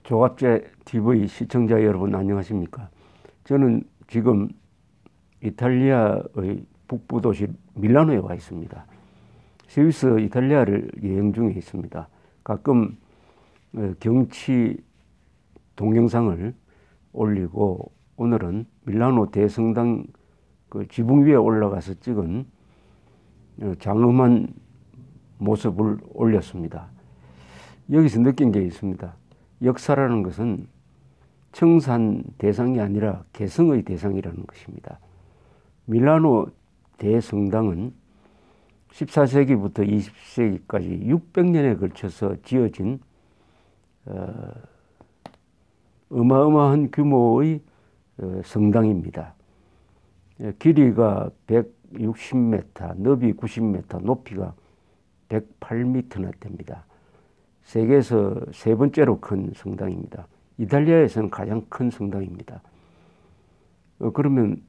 조갑제 TV 시청자 여러분 안녕하십니까? 저는 지금 이탈리아의 북부 도시 밀라노에 와 있습니다. 스위스 이탈리아를 여행 중에 있습니다. 가끔 경치 동영상을 올리고 오늘은 밀라노 대성당 그 지붕 위에 올라가서 찍은 장엄한 모습을 올렸습니다. 여기서 느낀 게 있습니다. 역사라는 것은 청산 대상이 아니라 개성의 대상이라는 것입니다. 밀라노 대성당은 14세기부터 20세기까지 600년에 걸쳐서 지어진 어마어마한 규모의 성당입니다. 길이가 160m, 너비 90m, 높이가 108m나 됩니다. 세계에서 세 번째로 큰 성당입니다. 이탈리아에서는 가장 큰 성당입니다. 그러면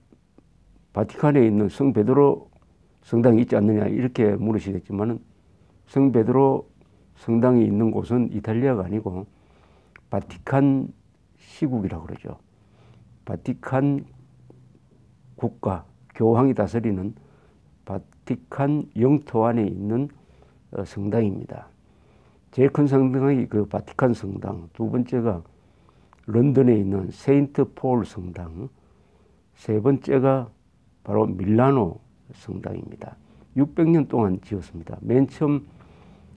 바티칸에 있는 성 베드로 성당이 있지 않느냐 이렇게 물으시겠지만 성 베드로 성당이 있는 곳은 이탈리아가 아니고 바티칸 시국이라고 그러죠. 바티칸 국가, 교황이 다스리는 바티칸 영토 안에 있는 성당입니다. 제일 큰 성당이 그 바티칸 성당, 두 번째가 런던에 있는 세인트 폴 성당, 세 번째가 바로 밀라노 성당입니다. 600년 동안 지었습니다. 맨 처음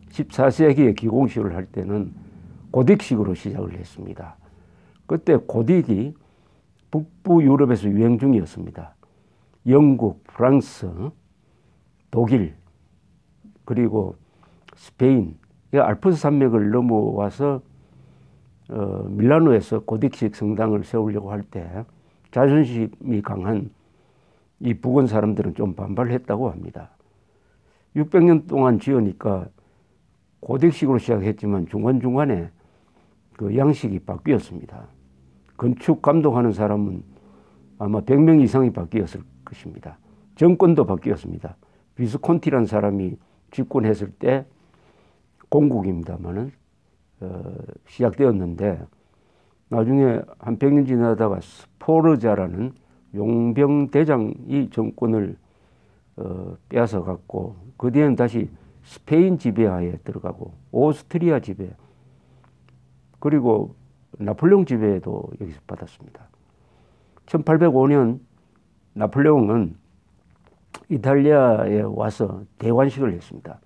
14세기에 기공식을 할 때는 고딕식으로 시작을 했습니다. 그때 고딕이 북부 유럽에서 유행 중이었습니다. 영국, 프랑스, 독일, 그리고 스페인, 알프스 산맥을 넘어와서 밀라노에서 고딕식 성당을 세우려고 할 때 자존심이 강한 이 북원 사람들은 좀 반발했다고 합니다. 600년 동안 지으니까 고딕식으로 시작했지만 중간중간에 그 양식이 바뀌었습니다. 건축 감독하는 사람은 아마 100명 이상이 바뀌었을 것입니다. 정권도 바뀌었습니다. 비스콘티라는 사람이 집권했을 때 공국입니다만은 시작되었는데 나중에 한 100년 지나다가 스포르자라는 용병대장이 정권을 빼앗아 갔고 그 뒤에는 다시 스페인 지배하에 들어가고 오스트리아 지배 그리고 나폴레옹 지배도 여기서 받았습니다. 1805년 나폴레옹은 이탈리아에 와서 대관식을 했습니다.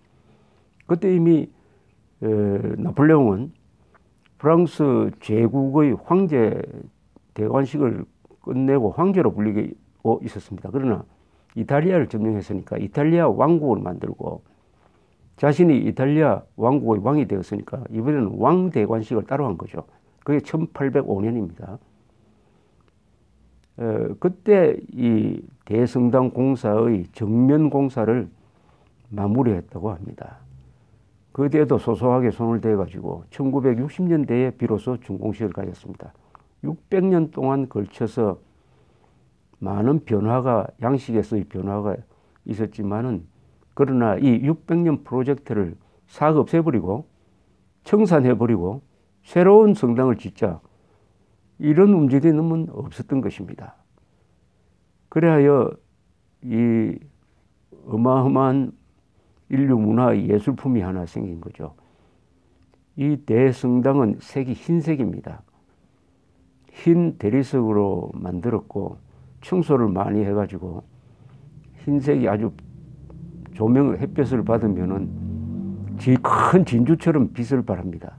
그때 이미 나폴레옹은 프랑스 제국의 황제 대관식을 끝내고 황제로 불리고 있었습니다. 그러나 이탈리아를 점령했으니까 이탈리아 왕국을 만들고 자신이 이탈리아 왕국의 왕이 되었으니까 이번에는 왕 대관식을 따로 한 거죠. 그게 1805년입니다. 그때 이 대성당 공사의 정면 공사를 마무리했다고 합니다. 그 뒤에도 소소하게 손을 대가지고 1960년대에 비로소 준공식을 가졌습니다. 600년 동안 걸쳐서 많은 변화가, 양식에서의 변화가 있었지만은 그러나 이 600년 프로젝트를 싹 없애버리고 청산해버리고 새로운 성당을 짓자 이런 움직임은 없었던 것입니다. 그래야 이 어마어마한 인류 문화 예술품이 하나 생긴 거죠. 이 대성당은 색이 흰색입니다. 흰 대리석으로 만들었고 청소를 많이 해가지고 흰색이 아주 조명을 햇볕을 받으면은 큰 진주처럼 빛을 발합니다.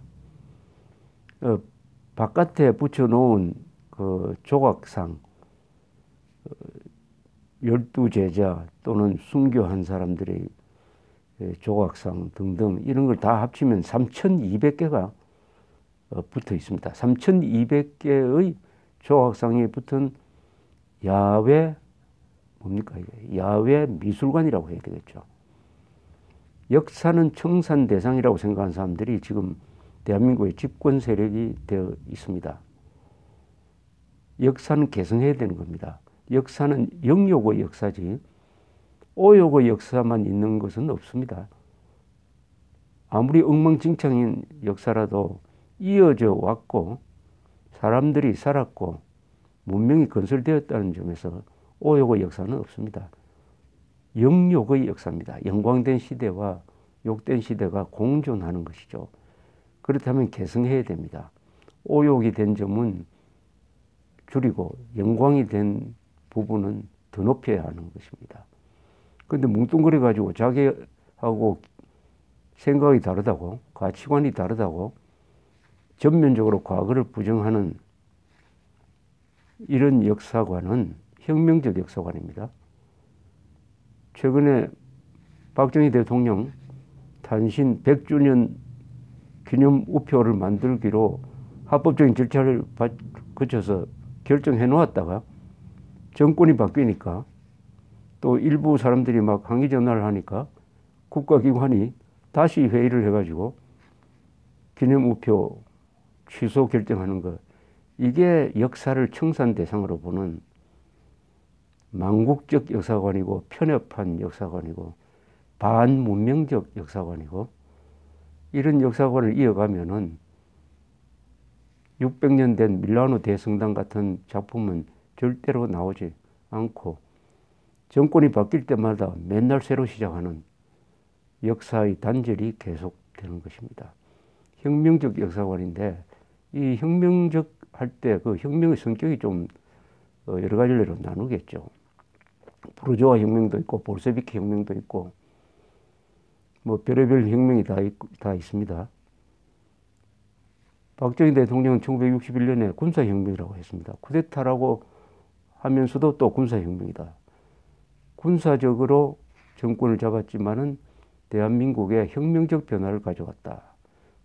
바깥에 붙여놓은 그 조각상 12제자 또는 순교한 사람들의 조각상 등등 이런 걸 다 합치면 3,200개가 붙어 있습니다. 3,200개의 조각상에 붙은 야외 뭡니까? 야외 미술관이라고 해야 되겠죠. 역사는 청산 대상이라고 생각하는 사람들이 지금 대한민국의 집권 세력이 되어 있습니다. 역사는 개성해야 되는 겁니다. 역사는 영욕의 역사지 오욕의 역사만 있는 것은 없습니다. 아무리 엉망진창인 역사라도 이어져 왔고 사람들이 살았고 문명이 건설되었다는 점에서 오욕의 역사는 없습니다. 영욕의 역사입니다. 영광된 시대와 욕된 시대가 공존하는 것이죠. 그렇다면 계승해야 됩니다. 오욕이 된 점은 줄이고 영광이 된 부분은 더 높여야 하는 것입니다. 그런데 뭉뚱그려 가지고 자기하고 생각이 다르다고, 가치관이 다르다고 전면적으로 과거를 부정하는 이런 역사관은 혁명적 역사관입니다. 최근에 박정희 대통령 탄신 100주년 기념 우표를 만들기로 합법적인 절차를 거쳐서 결정해 놓았다가 정권이 바뀌니까 또 일부 사람들이 막 항의 전화를 하니까 국가기관이 다시 회의를 해가지고 기념 우표 취소 결정하는 것, 이게 역사를 청산 대상으로 보는 망국적 역사관이고 편협한 역사관이고 반문명적 역사관이고, 이런 역사관을 이어가면은 600년 된 밀라노 대성당 같은 작품은 절대로 나오지 않고 정권이 바뀔 때마다 맨날 새로 시작하는 역사의 단절이 계속되는 것입니다. 혁명적 역사관인데 이 혁명적 할 때 그 혁명의 성격이 좀 여러 가지로 나누겠죠. 부르주아 혁명도 있고 볼세비키 혁명도 있고 뭐 별의별 혁명이 다 있습니다. 박정희 대통령은 1961년에 군사혁명이라고 했습니다. 쿠데타라고 하면서도 또 군사혁명이다. 군사적으로 정권을 잡았지만은 대한민국에 혁명적 변화를 가져왔다.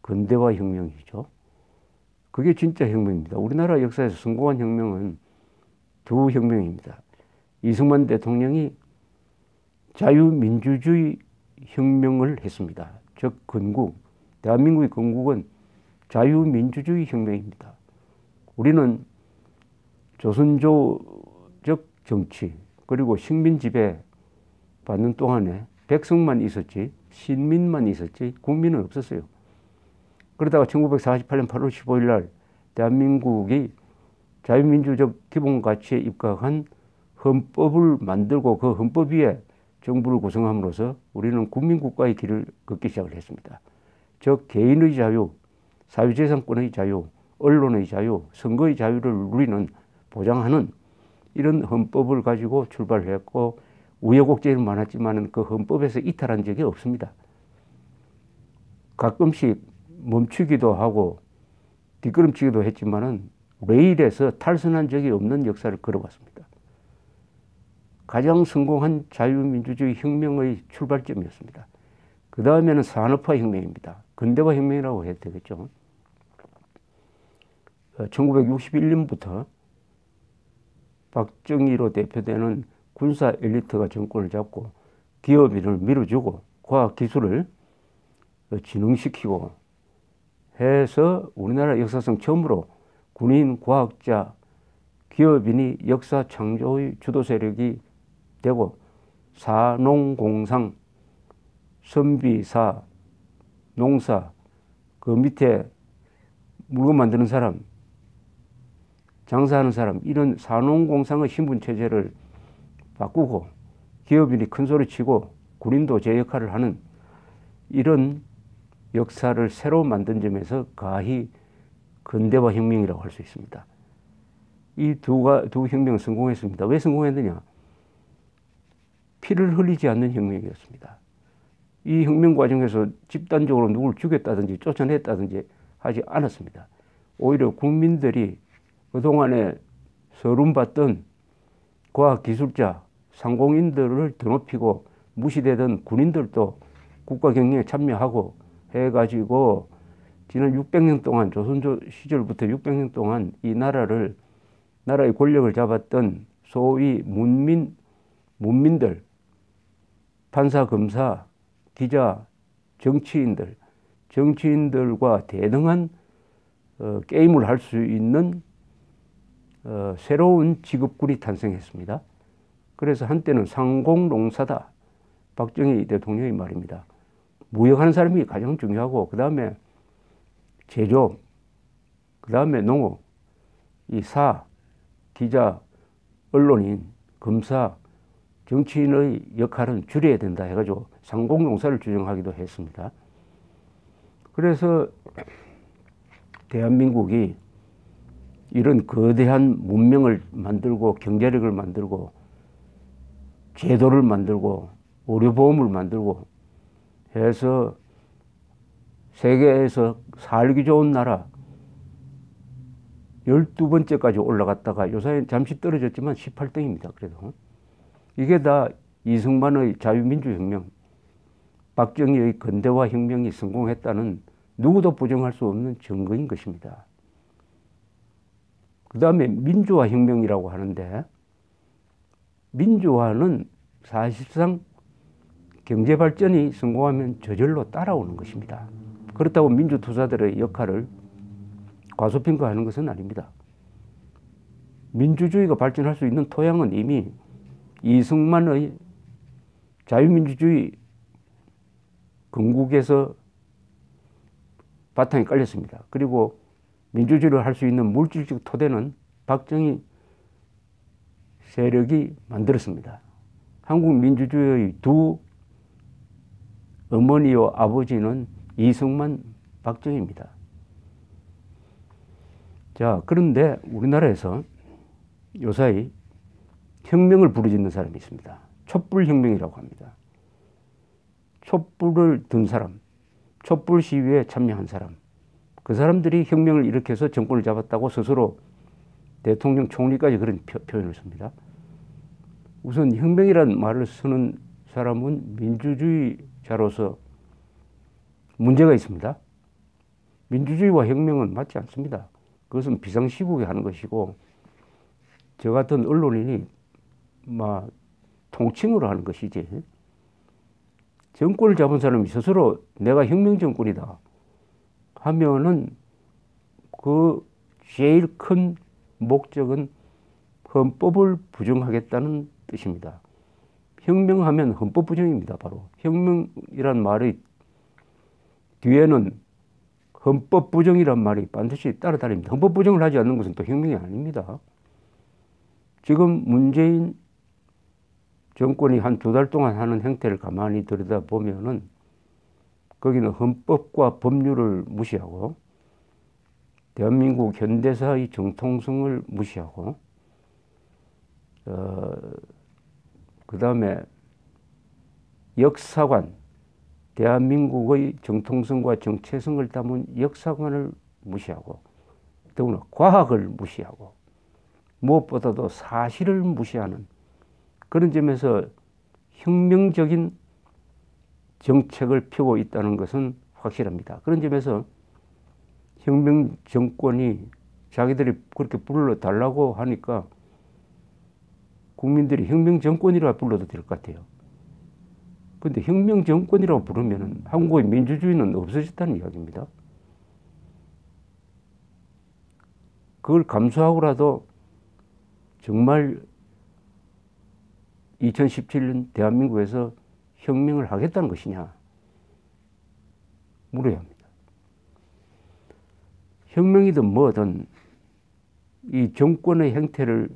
근대화 혁명이죠. 그게 진짜 혁명입니다. 우리나라 역사에서 성공한 혁명은 두 혁명입니다. 이승만 대통령이 자유민주주의 혁명을 했습니다. 즉 건국, 대한민국의 건국은 자유민주주의 혁명입니다. 우리는 조선조적 정치 그리고 식민 지배 받는 동안에 백성만 있었지 신민만 있었지 국민은 없었어요. 그러다가 1948년 8월 15일 날 대한민국이 자유민주적 기본가치에 입각한 헌법을 만들고 그 헌법 위에 정부를 구성함으로써 우리는 국민국가의 길을 걷기 시작을 했습니다. 즉 개인의 자유, 사유재산권의 자유, 언론의 자유, 선거의 자유를 우리는 보장하는 이런 헌법을 가지고 출발했고 우여곡절은 많았지만 그 헌법에서 이탈한 적이 없습니다. 가끔씩 멈추기도 하고 뒷걸음치기도 했지만은 레일에서 탈선한 적이 없는 역사를 걸어왔습니다. 가장 성공한 자유민주주의 혁명의 출발점이었습니다. 그 다음에는 산업화 혁명입니다. 근대화 혁명이라고 해도 되겠죠. 1961년부터 박정희로 대표되는 군사 엘리트가 정권을 잡고 기업인을 밀어주고 과학기술을 진흥시키고 해서 우리나라 역사상 처음으로 군인, 과학자, 기업인이 역사 창조의 주도 세력이 되고 사농공상, 선비사, 농사, 그 밑에 물건 만드는 사람, 장사하는 사람, 이런 사농공상의 신분체제를 바꾸고 기업인이 큰소리치고 군인도 제 역할을 하는 이런 역사를 새로 만든 점에서 가히 근대화 혁명이라고 할 수 있습니다. 이 두 혁명은 성공했습니다. 왜 성공했느냐? 피를 흘리지 않는 혁명이었습니다. 이 혁명 과정에서 집단적으로 누구를 죽였다든지 쫓아냈다든지 하지 않았습니다. 오히려 국민들이 그동안에 서름받던 과학기술자, 상공인들을 드높이고 무시되던 군인들도 국가 경영에 참여하고 해가지고 지난 600년 동안 조선조 시절부터 600년 동안 이 나라의 권력을 잡았던 소위 문민들, 판사, 검사, 기자, 정치인들과 대등한 게임을 할 수 있는 새로운 직업군이 탄생했습니다. 그래서 한때는 상공농사다. 박정희 대통령의 말입니다. 무역하는 사람이 가장 중요하고 그 다음에 제조업, 그 다음에 농업, 이 사, 기자, 언론인, 검사, 정치인의 역할은 줄여야 된다 해가지고 상공용사를 규정하기도 했습니다. 그래서 대한민국이 이런 거대한 문명을 만들고 경제력을 만들고 제도를 만들고 의료보험을 만들고 해서 세계에서 살기 좋은 나라 12번째까지 올라갔다가 요새 잠시 떨어졌지만 18등입니다. 그래도 이게 다 이승만의 자유민주혁명, 박정희의 근대화 혁명이 성공했다는 누구도 부정할 수 없는 증거인 것입니다. 그 다음에 민주화혁명이라고 하는데 민주화는 사실상 경제발전이 성공하면 저절로 따라오는 것입니다. 그렇다고 민주투사들의 역할을 과소평가하는 것은 아닙니다. 민주주의가 발전할 수 있는 토양은 이미 이승만의 자유민주주의 건국에서 바탕이 깔렸습니다. 그리고 민주주의를 할 수 있는 물질적 토대는 박정희 세력이 만들었습니다. 한국 민주주의의 두 어머니요 아버지는 이승만, 박정희입니다. 자, 그런데 우리나라에서 요사이 혁명을 부르짖는 사람이 있습니다. 촛불혁명이라고 합니다. 촛불을 든 사람, 촛불 시위에 참여한 사람, 그 사람들이 혁명을 일으켜서 정권을 잡았다고 스스로 대통령, 총리까지 그런 표현을 씁니다. 우선 혁명이라는 말을 쓰는 사람은 민주주의자로서 문제가 있습니다. 민주주의와 혁명은 맞지 않습니다. 그것은 비상시국에 하는 것이고 저 같은 언론인이 막 통칭으로 하는 것이지, 정권을 잡은 사람이 스스로 내가 혁명정권이다 하면은 그 제일 큰 목적은 헌법을 부정하겠다는 뜻입니다. 혁명하면 헌법 부정입니다. 바로 혁명이란 말의 뒤에는 헌법 부정이란 말이 반드시 따라다닙니다. 헌법 부정을 하지 않는 것은 또 혁명이 아닙니다. 지금 문재인 정권이 한 2달 동안 하는 행태를 가만히 들여다보면은 거기는 헌법과 법률을 무시하고 대한민국 현대사의 정통성을 무시하고 그 다음에 역사관, 대한민국의 정통성과 정체성을 담은 역사관을 무시하고 더구나 과학을 무시하고 무엇보다도 사실을 무시하는 그런 점에서 혁명적인 정책을 펴고 있다는 것은 확실합니다. 그런 점에서 혁명 정권이 자기들이 그렇게 불러달라고 하니까 국민들이 혁명 정권이라 불러도 될 것 같아요. 그런데 혁명 정권이라고 부르면 한국의 민주주의는 없어졌다는 이야기입니다. 그걸 감수하고라도 정말 2017년 대한민국에서 혁명을 하겠다는 것이냐 물어야 합니다. 혁명이든 뭐든 이 정권의 행태를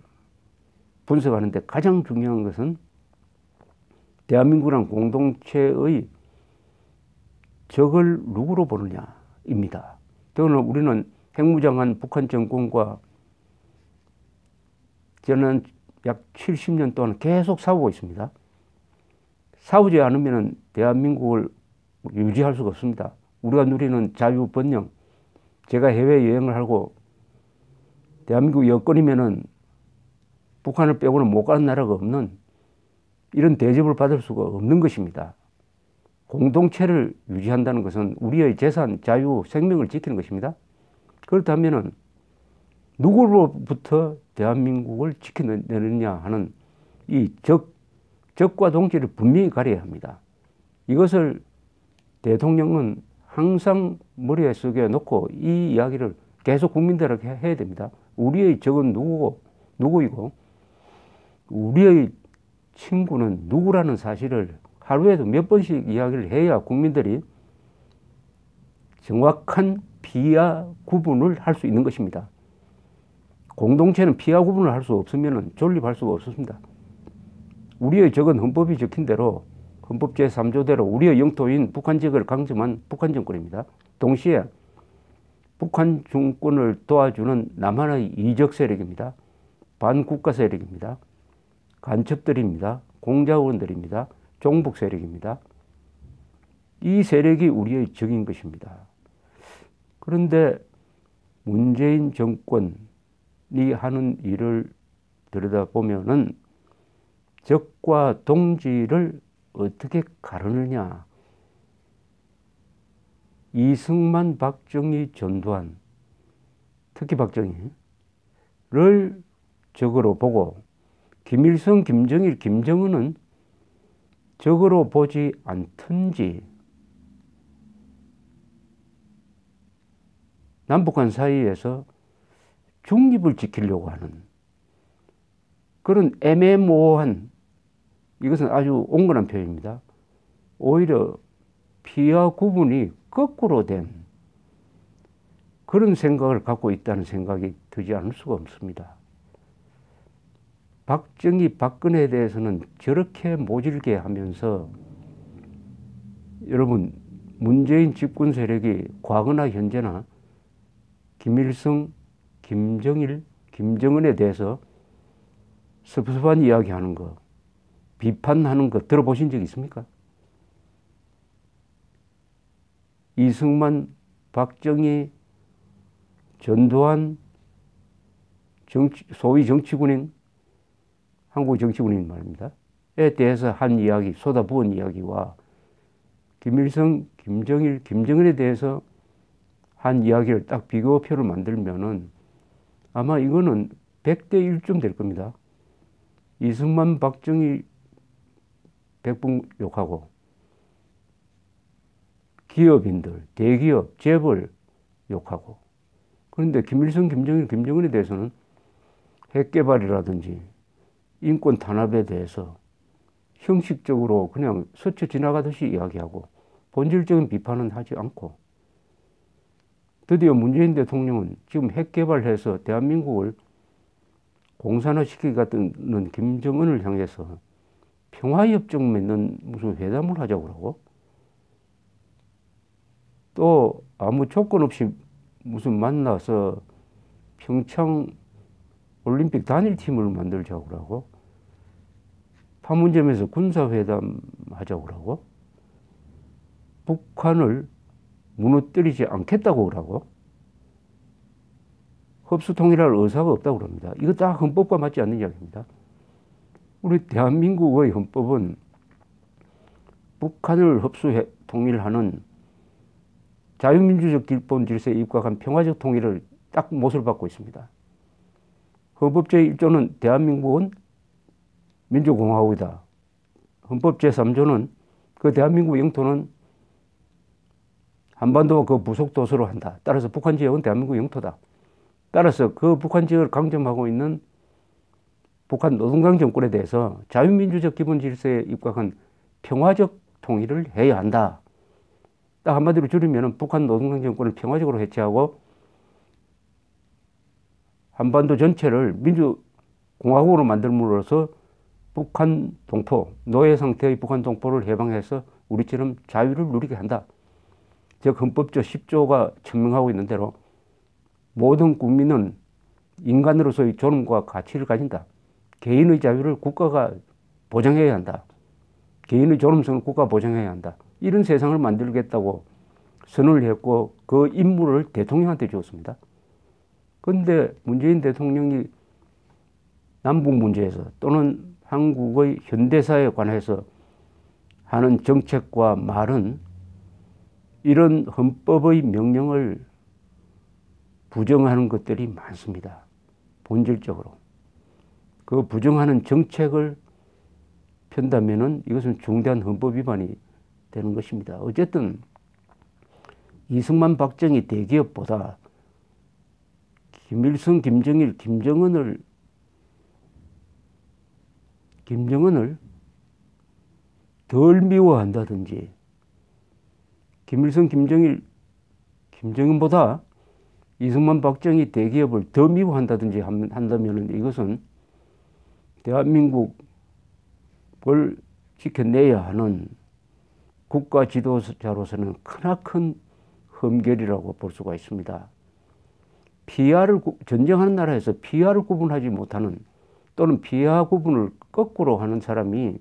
분석하는데 가장 중요한 것은 대한민국이란 공동체의 적을 누구로 보느냐입니다. 더구나 우리는 핵무장한 북한 정권과 저는 약 70년 동안 계속 싸우고 있습니다. 싸우지 않으면 대한민국을 유지할 수가 없습니다. 우리가 누리는 자유, 번영, 제가 해외여행을 하고 대한민국 여건이면은 북한을 빼고는 못 가는 나라가 없는 이런 대접을 받을 수가 없는 것입니다. 공동체를 유지한다는 것은 우리의 재산, 자유, 생명을 지키는 것입니다. 그렇다면은 누구로부터 대한민국을 지켜내느냐 하는 이 적과 동지를 분명히 가려야 합니다. 이것을 대통령은 항상 머리에 속에 놓고 이 이야기를 계속 국민들에게 해야 됩니다. 우리의 적은 누구이고 우리의 친구는 누구라는 사실을 하루에도 몇 번씩 이야기를 해야 국민들이 정확한 피하 구분을 할 수 있는 것입니다. 공동체는 피하 구분을 할 수 없으면 존립할 수가 없습니다. 우리의 적은 헌법이 적힌 대로 헌법 제3조대로 우리의 영토인 북한 지역을 강점한 북한 정권입니다. 동시에 북한 정권을 도와주는 남한의 이적 세력입니다. 반국가 세력입니다. 간첩들입니다. 공작원들입니다. 종북 세력입니다. 이 세력이 우리의 적인 것입니다. 그런데 문재인 정권이 하는 일을 들여다보면은 적과 동지를 어떻게 가르느냐. 이승만, 박정희, 전두환, 특히 박정희를 적으로 보고 김일성, 김정일, 김정은은 적으로 보지 않든지 남북한 사이에서 중립을 지키려고 하는 그런 애매모호한, 이것은 아주 온건한 표현입니다. 오히려 피와 구분이 거꾸로 된 그런 생각을 갖고 있다는 생각이 들지 않을 수가 없습니다. 박정희, 박근혜에 대해서는 저렇게 모질게 하면서 여러분, 문재인 집권 세력이 과거나 현재나 김일성, 김정일, 김정은에 대해서 섭섭한 이야기하는 거, 비판하는 거 들어보신 적 있습니까? 이승만, 박정희, 전두환, 소위 정치군인, 한국 정치군인 말입니다. 에 대해서 한 이야기, 쏟아부은 이야기와 김일성, 김정일, 김정은에 대해서 한 이야기를 딱 비교표를 만들면은 아마 이거는 100대 1쯤 될 겁니다. 이승만, 박정희 100분 욕하고 기업인들, 대기업, 재벌 욕하고, 그런데 김일성, 김정일, 김정은에 대해서는 핵개발이라든지 인권 탄압에 대해서 형식적으로 그냥 스쳐 지나가듯이 이야기하고 본질적인 비판은 하지 않고, 드디어 문재인 대통령은 지금 핵개발해서 대한민국을 공산화시키겠다는 김정은을 향해서 평화협정 맺는 무슨 회담을 하자고 그러고, 또 아무 조건 없이 무슨 만나서 평창 올림픽 단일팀을 만들자고 그러고, 판문점에서 군사회담 하자고 그러고, 북한을 무너뜨리지 않겠다고 그러고, 흡수통일할 의사가 없다고 그럽니다. 이거 다 헌법과 맞지 않는 이야기입니다. 우리 대한민국의 헌법은 북한을 흡수 통일하는 자유민주적 기본 질서에 입각한 평화적 통일을 딱 못을 받고 있습니다. 헌법 제1조는 대한민국은 민주공화국이다. 헌법 제3조는 그 대한민국 영토는 한반도와 그 부속 도서로 한다. 따라서 북한 지역은 대한민국 영토다. 따라서 그 북한 지역을 강점하고 있는 북한 노동당 정권에 대해서 자유민주적 기본 질서에 입각한 평화적 통일을 해야 한다. 딱 한마디로 줄이면 북한 노동당 정권을 평화적으로 해체하고 한반도 전체를 민주공화국으로 만들므로써 북한 동포, 노예 상태의 북한 동포를 해방해서 우리처럼 자유를 누리게 한다. 즉 헌법조 10조가 천명하고 있는 대로 모든 국민은 인간으로서의 존엄과 가치를 가진다. 개인의 자유를 국가가 보장해야 한다. 개인의 존엄성을 국가가 보장해야 한다. 이런 세상을 만들겠다고 선언을 했고 그 임무를 대통령한테 주었습니다. 그런데 문재인 대통령이 남북 문제에서 또는 한국의 현대사에 관해서 하는 정책과 말은 이런 헌법의 명령을 부정하는 것들이 많습니다. 본질적으로. 그 부정하는 정책을 편다면은 이것은 중대한 헌법 위반이 되는 것입니다. 어쨌든 이승만, 박정희 대기업보다 김일성, 김정일, 김정은을 덜 미워한다든지 김일성, 김정일, 김정은보다 이승만, 박정희 대기업을 더 미워한다든지 한다면 이것은 대한민국을 지켜내야 하는 국가 지도자로서는 크나큰 흠결이라고 볼 수가 있습니다. 전쟁하는 나라에서 피하를 구분하지 못하는 또는 피하 구분을 거꾸로 하는 사람이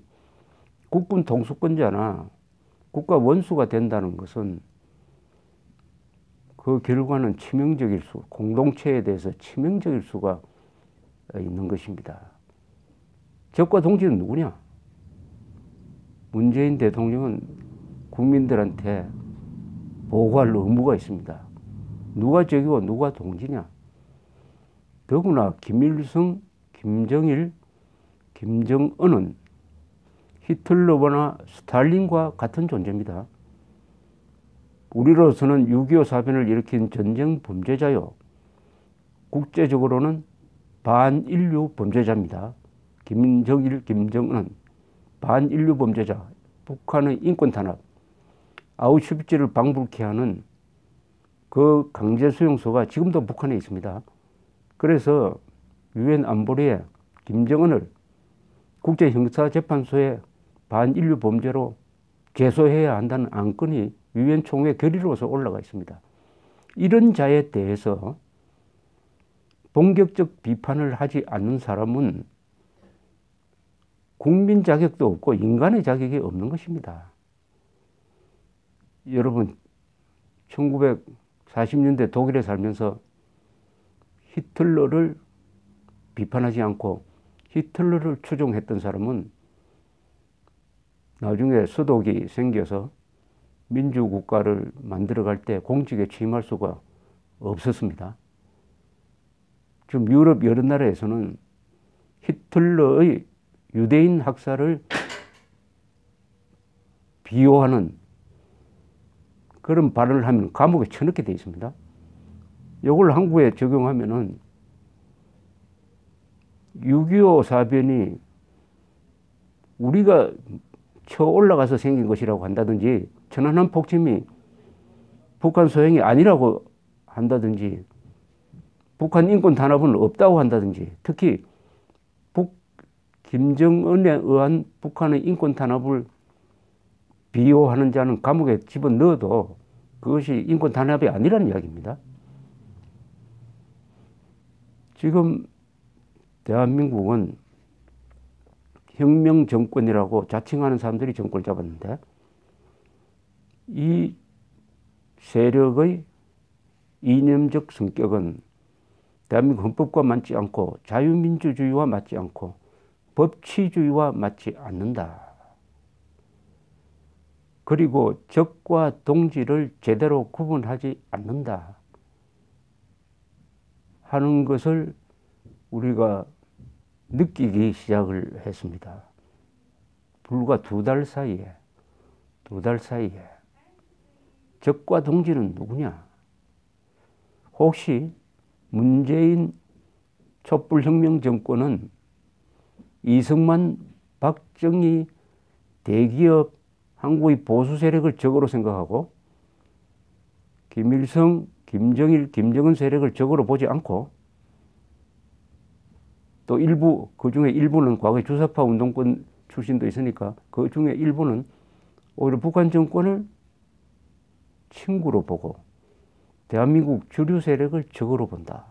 국군 통수권자나 국가 원수가 된다는 것은 그 결과는 치명적일 공동체에 대해서 치명적일 수가 있는 것입니다. 적과 동지는 누구냐? 문재인 대통령은 국민들한테 보고할 의무가 있습니다. 누가 적이고 누가 동지냐? 더구나 김일성, 김정일, 김정은은 히틀러나 스탈린과 같은 존재입니다. 우리로서는 6.25 사변을 일으킨 전쟁 범죄자요. 국제적으로는 반인류 범죄자입니다. 김정일, 김정은은 반인류 범죄자, 북한의 인권 탄압, 아우슈비츠를 방불케 하는 그 강제 수용소가 지금도 북한에 있습니다. 그래서 유엔 안보리에 김정은을 국제형사재판소에 반인류 범죄로 제소해야 한다는 안건이 유엔 총회 결의로서 올라가 있습니다. 이런 자에 대해서 본격적 비판을 하지 않는 사람은 국민 자격도 없고 인간의 자격이 없는 것입니다. 여러분 1940년대 독일에 살면서 히틀러를 비판하지 않고 히틀러를 추종했던 사람은 나중에 서독이 생겨서 민주국가를 만들어갈 때 공직에 취임할 수가 없었습니다. 지금 유럽 여러 나라에서는 히틀러의 유대인 학살을 비호하는 그런 발언을 하면 감옥에 쳐넣게 되어 있습니다. 이걸 한국에 적용하면은 6.25 사변이 우리가 쳐 올라가서 생긴 것이라고 한다든지 천안함 폭침이 북한 소행이 아니라고 한다든지 북한 인권 탄압은 없다고 한다든지 특히 김정은에 의한 북한의 인권 탄압을 비호하는 자는 감옥에 집어넣어도 그것이 인권 탄압이 아니라는 이야기입니다. 지금 대한민국은 혁명 정권이라고 자칭하는 사람들이 정권을 잡았는데 이 세력의 이념적 성격은 대한민국 헌법과 맞지 않고 자유민주주의와 맞지 않고 법치주의와 맞지 않는다. 그리고 적과 동지를 제대로 구분하지 않는다 하는 것을 우리가 느끼기 시작을 했습니다. 불과 두 달 사이에 적과 동지는 누구냐? 혹시 문재인 촛불혁명 정권은 이승만, 박정희 대기업 한국의 보수 세력을 적으로 생각하고 김일성, 김정일, 김정은 세력을 적으로 보지 않고 또 일부, 그 중에 일부는 과거에 주사파 운동권 출신도 있으니까 그 중에 일부는 오히려 북한 정권을 친구로 보고 대한민국 주류 세력을 적으로 본다.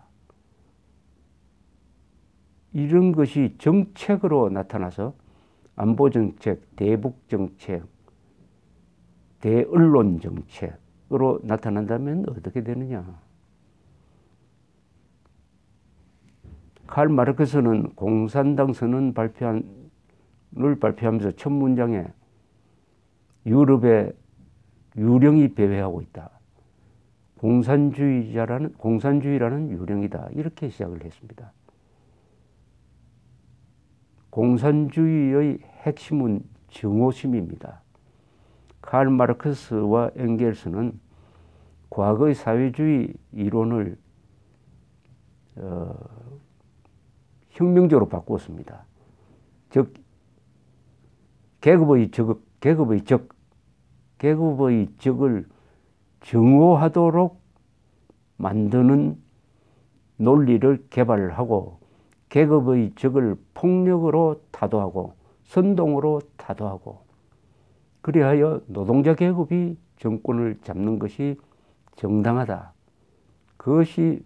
이런 것이 정책으로 나타나서 안보정책, 대북정책, 대언론정책으로 나타난다면 어떻게 되느냐. 칼 마르크스는 공산당 선언을 발표하면서 첫 문장에 유럽의 유령이 배회하고 있다. 공산주의라는 유령이다. 이렇게 시작을 했습니다. 공산주의의 핵심은 정오심입니다. 칼 마르크스와 엥겔스는 과거의 사회주의 이론을 혁명적으로 바꾸었습니다. 즉 계급의 적을 정오하도록 만드는 논리를 개발하고 계급의 적을 폭력으로 타도하고 선동으로 타도하고 그리하여 노동자 계급이 정권을 잡는 것이 정당하다. 그것이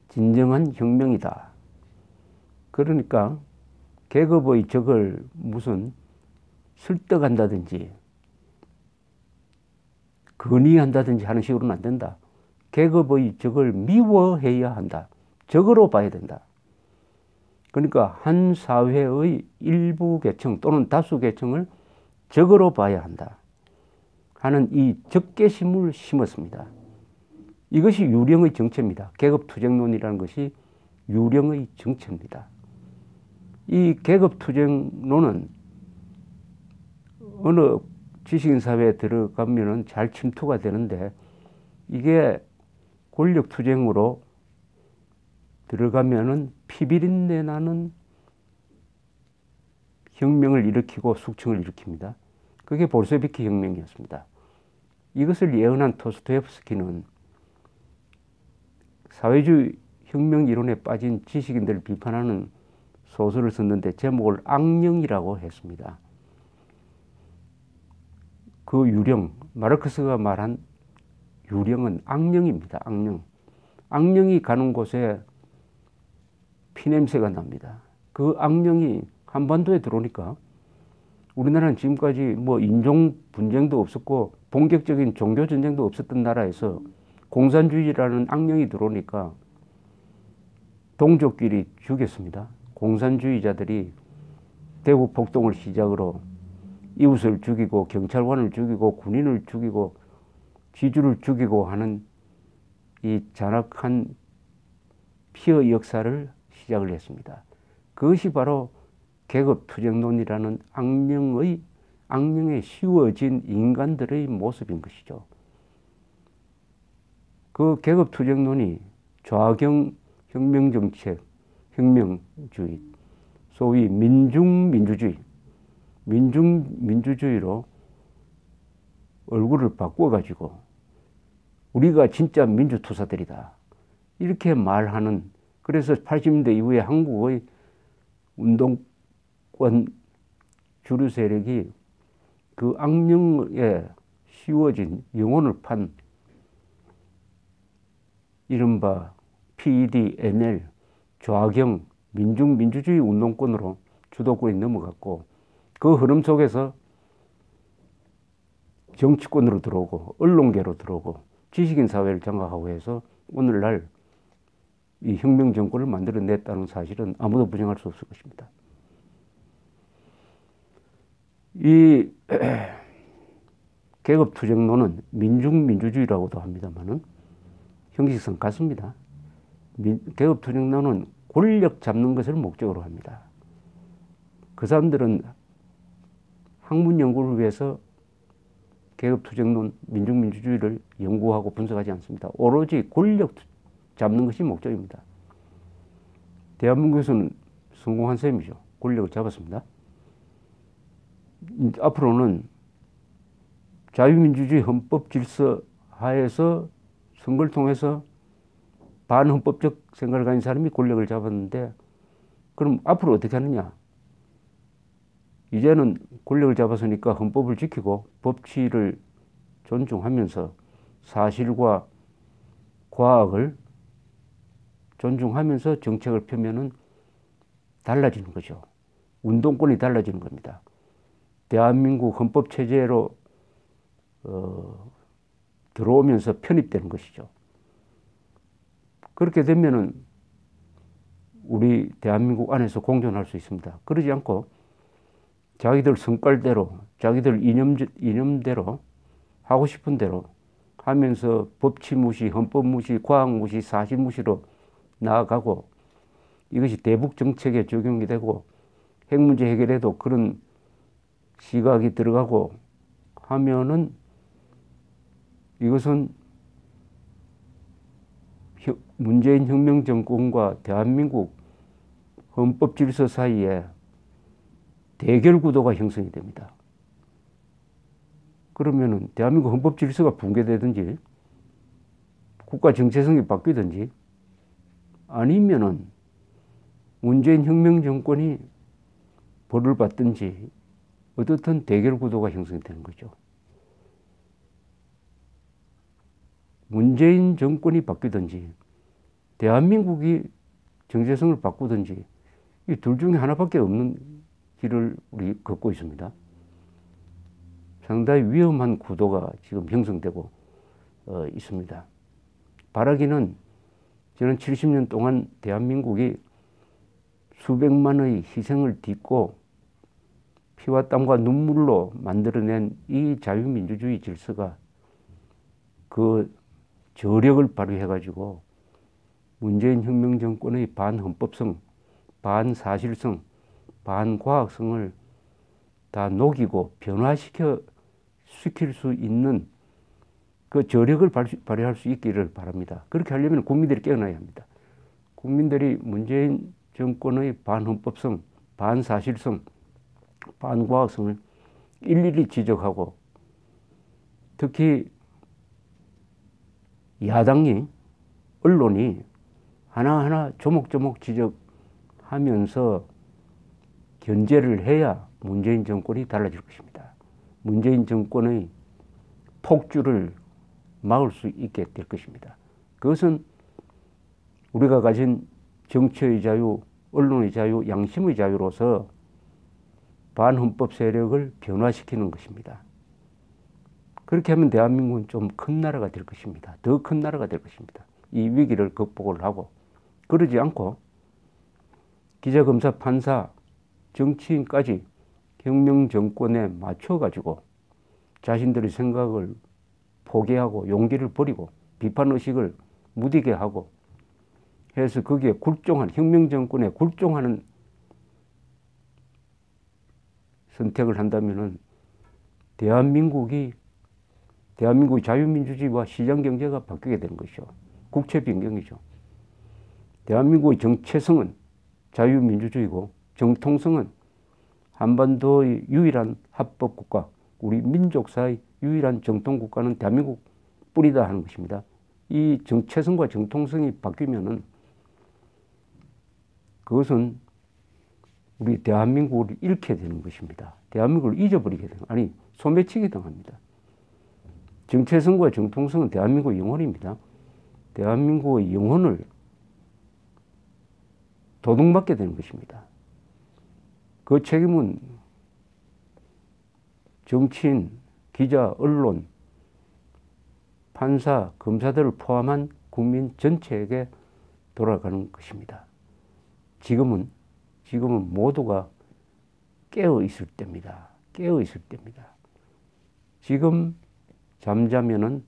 진정한 혁명이다. 그러니까 계급의 적을 무슨 설득한다든지 건의한다든지 하는 식으로는 안 된다. 계급의 적을 미워해야 한다. 적으로 봐야 된다. 그러니까 한 사회의 일부 계층 또는 다수 계층을 적으로 봐야 한다 하는 이 적개심을 심었습니다. 이것이 유령의 정체입니다. 계급투쟁론이라는 것이 유령의 정체입니다. 이 계급투쟁론은 어느 지식인 사회에 들어가면 잘 침투가 되는데 이게 권력투쟁으로 들어가면은 피비린내 나는 혁명을 일으키고 숙청을 일으킵니다. 그게 볼셰비키 혁명이었습니다. 이것을 예언한 도스토옙스키는 사회주의 혁명 이론에 빠진 지식인들을 비판하는 소설을 썼는데 제목을 악령이라고 했습니다. 그 유령, 마르크스가 말한 유령은 악령입니다. 악령. 악령이 가는 곳에 피냄새가 납니다. 그 악령이 한반도에 들어오니까 우리나라는 지금까지 뭐 인종 분쟁도 없었고 본격적인 종교 전쟁도 없었던 나라에서 공산주의라는 악령이 들어오니까 동족끼리 죽였습니다. 공산주의자들이 대구 폭동을 시작으로 이웃을 죽이고 경찰관을 죽이고 군인을 죽이고 지주를 죽이고 하는 이 잔악한 피해 역사를 시작을 했습니다. 그것이 바로 계급투쟁론이라는 악령에 씌워진 인간들의 모습인 것이죠. 그 계급투쟁론이 좌경 혁명정책, 혁명주의, 소위 민중민주주의로 얼굴을 바꿔가지고 우리가 진짜 민주투사들이다. 이렇게 말하는, 그래서 80년대 이후에 한국의 운동권 주류 세력이 그 악령에 씌워진 영혼을 판 이른바 PED, NL, 좌경, 민중민주주의 운동권으로 주도권이 넘어갔고 그 흐름 속에서 정치권으로 들어오고 언론계로 들어오고 지식인 사회를 장악하고 해서 오늘날 이 혁명 정권을 만들어냈다는 사실은 아무도 부정할 수 없을 것입니다. 이 계급투쟁론은 민중민주주의라고도 합니다만은 형식상 같습니다. 계급투쟁론은 권력 잡는 것을 목적으로 합니다. 그 사람들은 학문 연구를 위해서 계급투쟁론, 민중민주주의를 연구하고 분석하지 않습니다. 오로지 권력 잡는 것이 목적입니다. 대한민국에서는 성공한 셈이죠. 권력을 잡았습니다. 앞으로는 자유민주주의 헌법 질서 하에서 선거를 통해서 반헌법적 생각을 가진 사람이 권력을 잡았는데 그럼 앞으로 어떻게 하느냐? 이제는 권력을 잡았으니까 헌법을 지키고 법치를 존중하면서 사실과 과학을 존중하면서 정책을 펴면은 달라지는 거죠. 운동권이 달라지는 겁니다. 대한민국 헌법 체제로 들어오면서 편입되는 것이죠. 그렇게 되면은 우리 대한민국 안에서 공존할 수 있습니다. 그러지 않고 자기들 성깔대로, 자기들 이념대로 하고 싶은 대로 하면서 법치 무시, 헌법 무시, 과학 무시, 사실 무시로 나아가고 이것이 대북 정책에 적용이 되고 핵 문제 해결에도 그런 시각이 들어가고 하면은 이것은 문재인 혁명 정권과 대한민국 헌법 질서 사이에 대결 구도가 형성이 됩니다. 그러면은 대한민국 헌법 질서가 붕괴되든지 국가 정체성이 바뀌든지 아니면은 문재인 혁명 정권이 벌을 받든지 어떻든 대결 구도가 형성되는 거죠. 문재인 정권이 바뀌든지 대한민국이 정체성을 바꾸든지 이 둘 중에 하나밖에 없는 길을 우리 걷고 있습니다. 상당히 위험한 구도가 지금 형성되고 있습니다. 바라기는 저는 70년 동안 대한민국이 수백만의 희생을 딛고 피와 땀과 눈물로 만들어낸 이 자유민주주의 질서가 그 저력을 발휘해가지고 문재인 혁명 정권의 반헌법성, 반사실성, 반과학성을 다 녹이고 변화시킬 수 있는 그 저력을 발휘할 수 있기를 바랍니다. 그렇게 하려면 국민들이 깨어나야 합니다. 국민들이 문재인 정권의 반헌법성, 반사실성, 반과학성을 일일이 지적하고 특히 야당이, 언론이 하나하나 조목조목 지적하면서 견제를 해야 문재인 정권이 달라질 것입니다. 문재인 정권의 폭주를 막을 수 있게 될 것입니다. 그것은 우리가 가진 정치의 자유, 언론의 자유, 양심의 자유로서 반헌법 세력을 변화시키는 것입니다. 그렇게 하면 대한민국은 좀 큰 나라가 될 것입니다. 더 큰 나라가 될 것입니다. 이 위기를 극복을 하고 그러지 않고 기자, 검사, 판사, 정치인까지 혁명 정권에 맞춰가지고 자신들의 생각을 포기하고 용기를 버리고 비판의식을 무디게 하고 해서 거기에 굴종한 혁명 정권에 굴종하는 선택을 한다면은 대한민국의 자유민주주의와 시장경제가 바뀌게 되는 것이죠. 국채 변경이죠. 대한민국의 정체성은 자유민주주의고 정통성은 한반도의 유일한 합법국가, 우리 민족사의 유일한 정통국가는 대한민국 뿐이다 하는 것입니다. 이 정체성과 정통성이 바뀌면은 그것은 우리 대한민국을 잃게 되는 것입니다. 대한민국을 잊어버리게 되는, 아니 소매치기 당합니다. 정체성과 정통성은 대한민국의 영혼입니다. 대한민국의 영혼을 도둑맞게 되는 것입니다. 그 책임은 정치인, 기자, 언론, 판사, 검사들을 포함한 국민 전체에게 돌아가는 것입니다. 지금은 모두가 깨어 있을 때입니다. 깨어 있을 때입니다. 지금 잠자면은